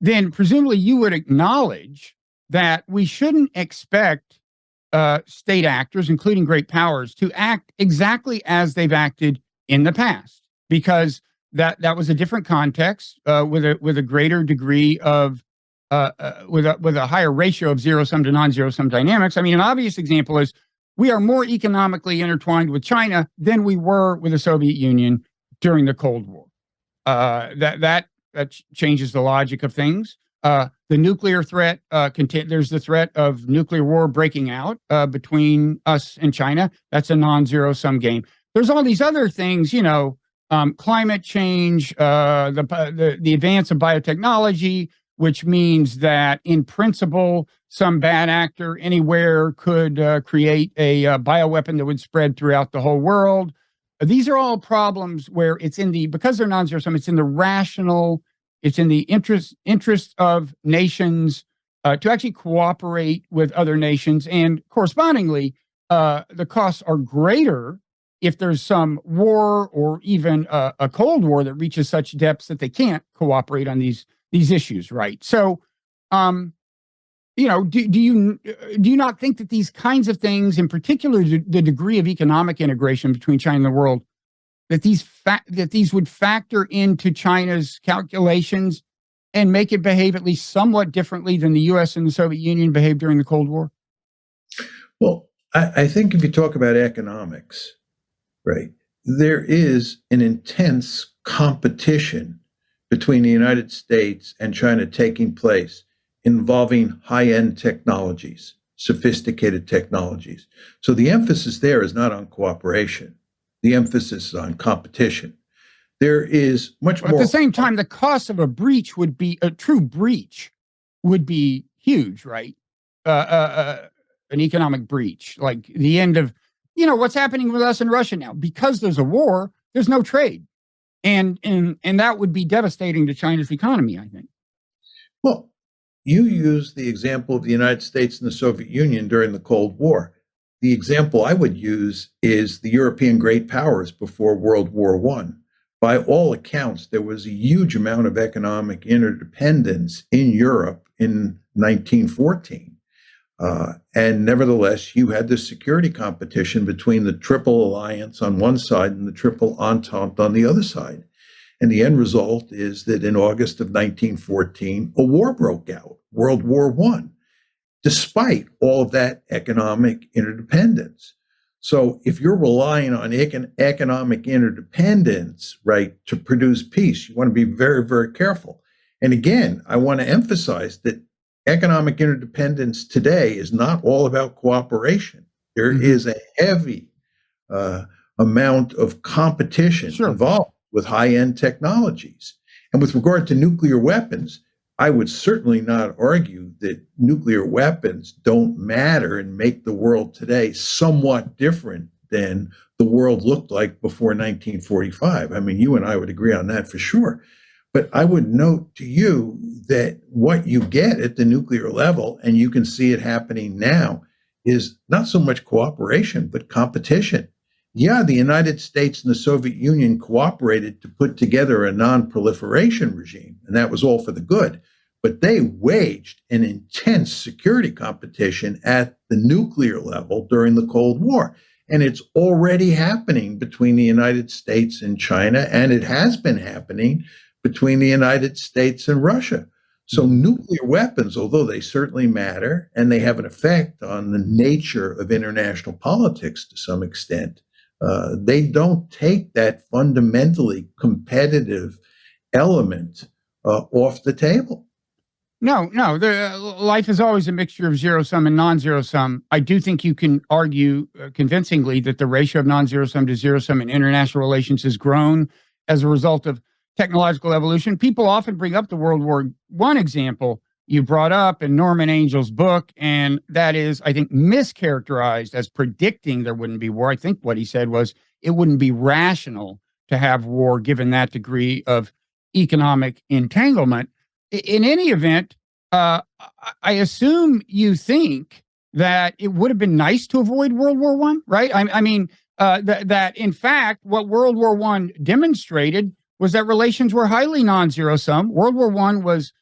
then presumably you would acknowledge that we shouldn't expect state actors, including great powers, to act exactly as they've acted in the past, because that was a different context with a greater degree of with a higher ratio of zero-sum to non-zero-sum dynamics. I mean, an obvious example is we are more economically intertwined with China than we were with the Soviet Union during the Cold War. That changes the logic of things. The nuclear threat, there's the threat of nuclear war breaking out between us and China. That's a non-zero-sum game. There's all these other things, climate change, the advance of biotechnology, which means that in principle, some bad actor anywhere could create a bioweapon that would spread throughout the whole world. These are all problems where because they're non-zero-sum, it's in the rational, it's in the interest of nations to actually cooperate with other nations. And correspondingly, the costs are greater if there's some war or even a Cold War that reaches such depths that they can't cooperate on these issues, right? So, do you not think that these kinds of things, in particular the degree of economic integration between China and the world, that these would factor into China's calculations and make it behave at least somewhat differently than the US and the Soviet Union behaved during the Cold War? Well, I think if you talk about economics, right, there is an intense competition between the United States and China taking place involving high-end technologies, sophisticated technologies. So the emphasis there is not on cooperation. The emphasis is on competition. There is much But more. at the same time, the cost of a breach would be a true breach would be huge, right? An economic breach, like the end of, what's happening with us in Russia now. Because there's a war, there's no trade, and that would be devastating to China's economy, I think. Well, you use the example of the United States and the Soviet Union during the Cold War. The example I would use is the European great powers before World War I. By all accounts, there was a huge amount of economic interdependence in Europe in 1914. And nevertheless, you had this security competition between the Triple Alliance on one side and the Triple Entente on the other side. And the end result is that in August of 1914, a war broke out, World War I, despite all of that economic interdependence. So if you're relying on economic interdependence, right, to produce peace, you want to be very, very careful. And again, I want to emphasize that economic interdependence today is not all about cooperation. There is a heavy amount of competition involved with high-end technologies. And with regard to nuclear weapons, I would certainly not argue that nuclear weapons don't matter and make the world today somewhat different than the world looked like before 1945. I mean, you and I would agree on that for sure. But I would note to you that what you get at the nuclear level, and you can see it happening now, is not so much cooperation, but competition. Yeah, the United States and the Soviet Union cooperated to put together a non-proliferation regime, and that was all for the good. But they waged an intense security competition at the nuclear level during the Cold War. And it's already happening between the United States and China, and it has been happening between the United States and Russia. So nuclear weapons, although they certainly matter and they have an effect on the nature of international politics to some extent, they don't take that fundamentally competitive element off the table. No. Life is always a mixture of zero sum and non-zero sum. I do think you can argue convincingly that the ratio of non-zero sum to zero sum in international relations has grown as a result of technological evolution. People often bring up the World War I example you brought up in Norman Angel's book, and that is, I think, mischaracterized as predicting there wouldn't be war. I think what he said was it wouldn't be rational to have war given that degree of economic entanglement. In any event, I assume you think that it would have been nice to avoid World War I, right? I mean, that in fact, what World War I demonstrated was that relations were highly non-zero sum. World War I was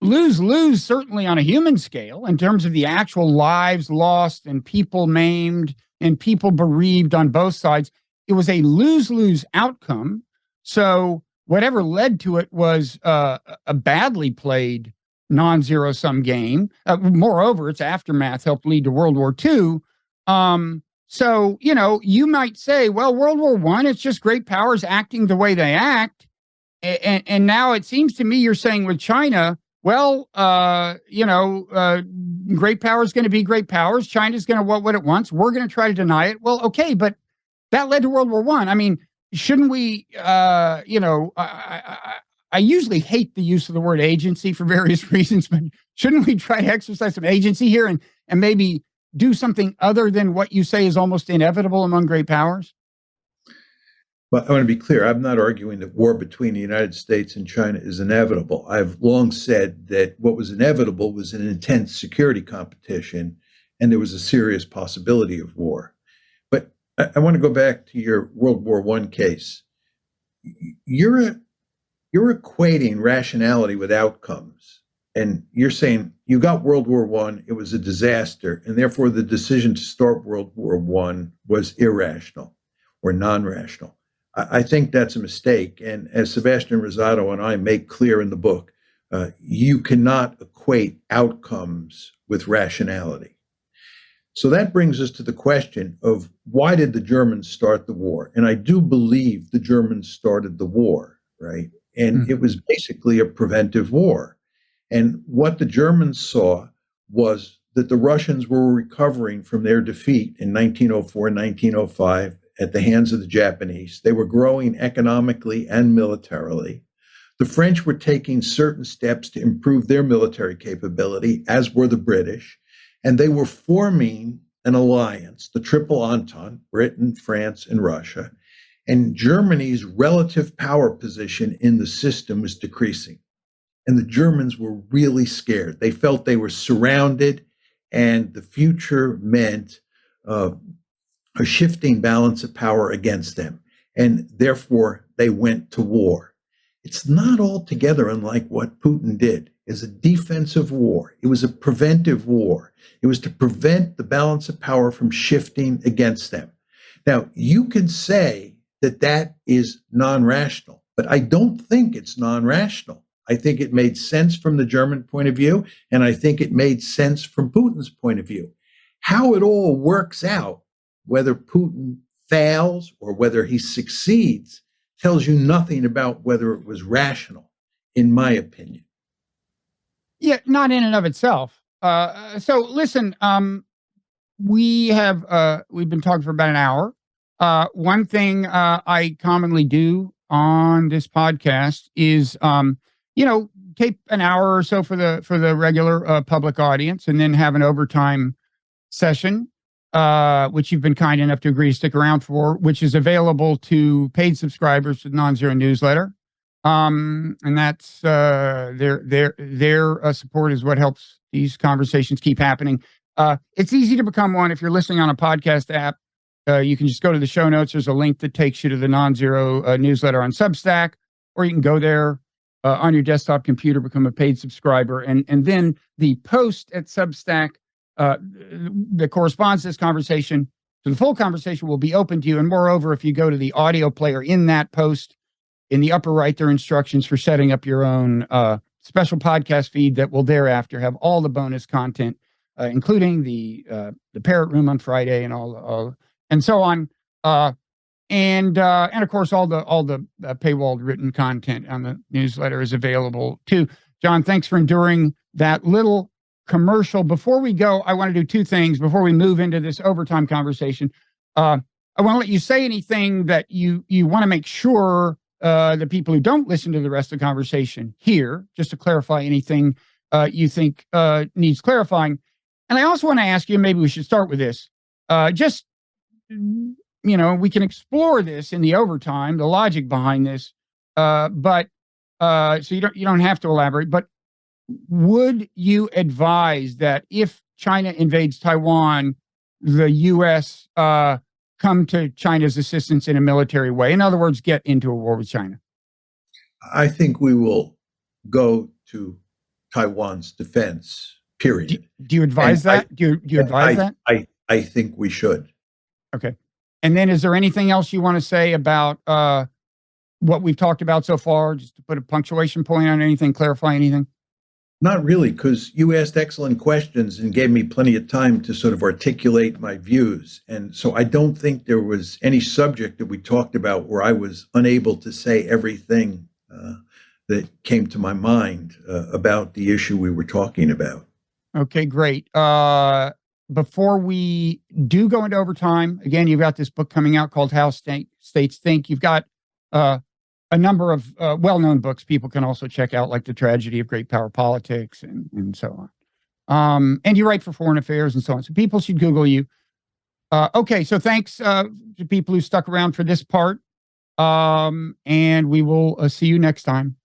lose-lose, certainly on a human scale, in terms of the actual lives lost and people maimed and people bereaved on both sides. It was a lose-lose outcome. So whatever led to it was a badly played non-zero sum game. Moreover, its aftermath helped lead to World War II. So, you might say, well, World War I, it's just great powers acting the way they act. And now it seems to me you're saying with China, well, great power is going to be great powers. China's going to want what it wants. We're going to try to deny it. Well, okay, but that led to World War I. I mean, shouldn't we, I usually hate the use of the word agency for various reasons, but shouldn't we try to exercise some agency here and maybe do something other than what you say is almost inevitable among great powers? Well, I want to be clear. I'm not arguing that war between the United States and China is inevitable. I've long said that what was inevitable was an intense security competition, and there was a serious possibility of war. But I want to go back to your World War I case. You're equating rationality with outcomes, and you're saying you got World War I, it was a disaster, and therefore the decision to start World War I was irrational or non-rational. I think that's a mistake. And as Sebastian Rosado and I make clear in the book, You cannot equate outcomes with rationality. So that brings us to the question of why did the Germans start the war? And I do believe the Germans started the war, right? And it was basically a preventive war. And what the Germans saw was that the Russians were recovering from their defeat in 1904, 1905 at the hands of the Japanese. They were growing economically and militarily. The French were taking certain steps to improve their military capability, as were the British. And they were forming an alliance, the Triple Entente, Britain, France, and Russia. And Germany's relative power position in the system was decreasing. And the Germans were really scared. They felt they were surrounded, and the future meant a shifting balance of power against them. And therefore, they went to war. It's not altogether unlike what Putin did. Is a defensive war. It was a preventive war. It was to prevent the balance of power from shifting against them. Now, you could say that that is non-rational, but I don't think it's non-rational. I think it made sense from the German point of view, and I think it made sense from Putin's point of view. How it all works out, whether Putin fails or whether he succeeds, tells you nothing about whether it was rational, in my opinion. Yeah, not in and of itself. So listen, we've been talking for about an hour. One thing I commonly do on this podcast is, tape an hour or so for the regular public audience, and then have an overtime session, which you've been kind enough to agree to stick around for, which is available to paid subscribers to the Nonzero newsletter. And that's their support is what helps these conversations keep happening. It's easy to become one if you're listening on a podcast app. You can just go to the show notes. There's a link that takes you to the Nonzero newsletter on Substack, or you can go there on your desktop computer, become a paid subscriber, and then the post at Substack that corresponds to this conversation, to the full conversation, will be open to you. And moreover, if you go to the audio player in that post, in the upper right, there are instructions for setting up your own special podcast feed that will thereafter have all the bonus content, including the Parrot Room on Friday and all and so on, and of course all the paywalled written content on the newsletter is available too. John, thanks for enduring that little commercial. Before we go, I want to do two things before we move into this overtime conversation. I want to let you say anything that you want to make sure the people who don't listen to the rest of the conversation hear, just to clarify anything you think needs clarifying. And I also want to ask you, maybe we should start with this. We can explore this in the overtime, the logic behind this, but so you don't have to elaborate. But would you advise that if China invades Taiwan, the U.S. come to China's assistance in a military way? In other words, get into a war with China? I think we will go to Taiwan's defense, period. Do you advise that? Do you advise that? I think we should. Okay. And then is there anything else you want to say about what we've talked about so far, just to put a punctuation point on anything, clarify anything? Not really, because you asked excellent questions and gave me plenty of time to sort of articulate my views. And so I don't think there was any subject that we talked about where I was unable to say everything that came to my mind about the issue we were talking about. Okay, great. Before we do go into overtime, again, you've got this book coming out called How States Think. You've got a number of well-known books people can also check out, like The Tragedy of Great Power Politics and so on. And you write for Foreign Affairs and so on. So people should Google you. Okay, so thanks to people who stuck around for this part. And we will see you next time.